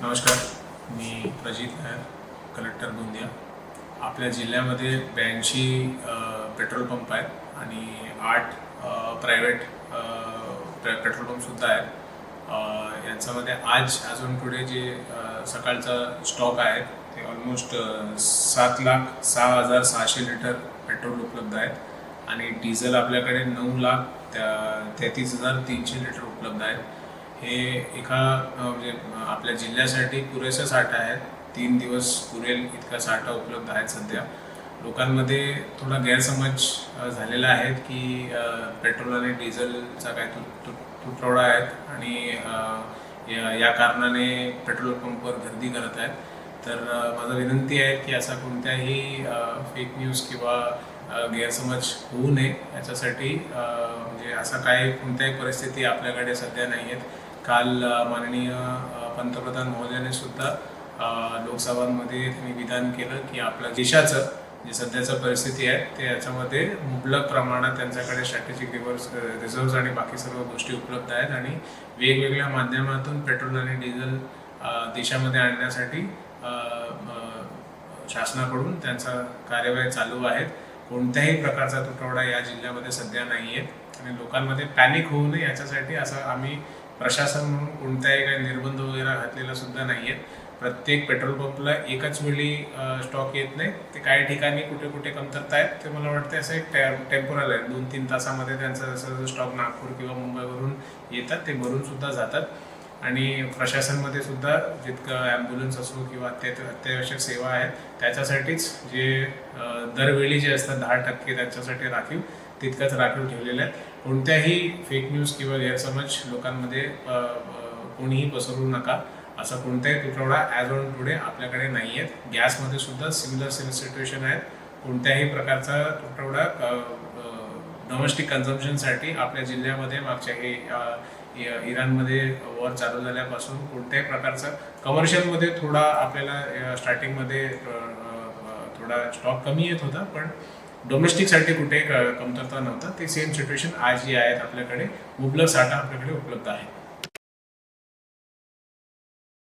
नमस्कार, मी प्रजित नायर, कलेक्टर गोंदिया. आपल्या जिल्ह्यामध्ये 82 पेट्रोल पंप आहेत आणि 8 प्रायव्हेट पेट्रोल पंपसुद्धा आहेत. यांच्यामध्ये अजून पुढे जे सकाळचा स्टॉक आहे ते ऑलमोस्ट 7,06,600 लिटर पेट्रोल उपलब्ध आहेत आणि डिझेल आपल्याकडे 9,33,300 लिटर उपलब्ध आहेत. हे एका म्हणजे आपल्या जिल्ह्यासाठी पुरेसा साठा आहे. 3 दिवस पुरेल इतका साठा उपलब्ध आहे. सध्या लोकांमध्ये थोडा गैरसमज झालेला आहे की पेट्रोल आणि डिझेलचा काय तुटवडा आहे आणि या कारणाने पेट्रोल पंपवर गर्दी करत आहेत. तर माझा विनंती आहे की असा कोणत्याही फेक न्यूज किंवा गैरसमज होऊ नये याच्यासाठी म्हणजे असं काय कोणत्याही परिस्थिती आपल्याकडे सध्या नाही आहेत. काल माननीय पंतप्रधान महोदयाने सुद्धा लोकसभांमध्ये त्यांनी विधान केलं की आपल्या देशाचं जे सध्याचं परिस्थिती आहे ते याच्यामध्ये मुबलक प्रमाणात त्यांच्याकडे स्ट्रॅटेजिक रिझर्व्स आणि बाकी सर्व गोष्टी उपलब्ध आहेत आणि वेगवेगळ्या माध्यमातून पेट्रोल आणि डिझेल देशामध्ये आणण्यासाठी शासनाकडून त्यांचा कार्यवाही चालू आहेत. कोणत्याही प्रकारचा तुटवडा या जिल्ह्यामध्ये सध्या नाही आहे आणि लोकांमध्ये पॅनिक होऊ नये याच्यासाठी असं आम्ही प्रशासन म्हणून कोणत्याही काही निर्बंध वगैरे घातलेला सुद्धा नाही आहेत. प्रत्येक पेट्रोल पंपला एकाच वेळी स्टॉक येत नाही. ते काही ठिकाणी कुठे कुठे कमतरता आहेत. ते मला वाटते असं एक टेम्पोरल आहे. 2-3 तासामध्ये त्यांचा जसं स्टॉक नागपूर किंवा मुंबईवरून येतात ते भरून सुद्धा जातात आणि प्रशासनमध्ये सुद्धा जितकं ॲम्ब्युलन्स असो किंवा अत्यावश्यक सेवा आहेत त्याच्यासाठीच जे दरवेळी जे असतात 10% त्याच्यासाठी राखीव तितकंच राखीव ठेवलेलं आहे. कोणत्याही फेक न्यूज किंवा गैरसमज लोकांमध्ये कोणीही पसरवू नका. असा कोणताही तुटवडा ॲज ऑन टुडे आपल्याकडे नाही आहेत. गॅसमध्ये सुद्धा सिमिलर सिच्युएशन आहेत. कोणत्याही प्रकारचा तुटवडा डोमेस्टिक कन्झम्पशनसाठी आपल्या जिल्ह्यामध्ये मागच्या इराणमध्ये वॉर चालू झाल्यापासून कोणत्याही प्रकारचा कमर्शियलमध्ये थोडा आपल्याला स्टार्टिंगमध्ये थोडा स्टॉक कमी येत होता, पण डोमेस्टिकसाठी कुठे कमतरता नव्हता. ते सेम सिच्युएशन आजही आहेत. आपल्याकडे मुबलक साठा आपल्याकडे उपलब्ध आहे.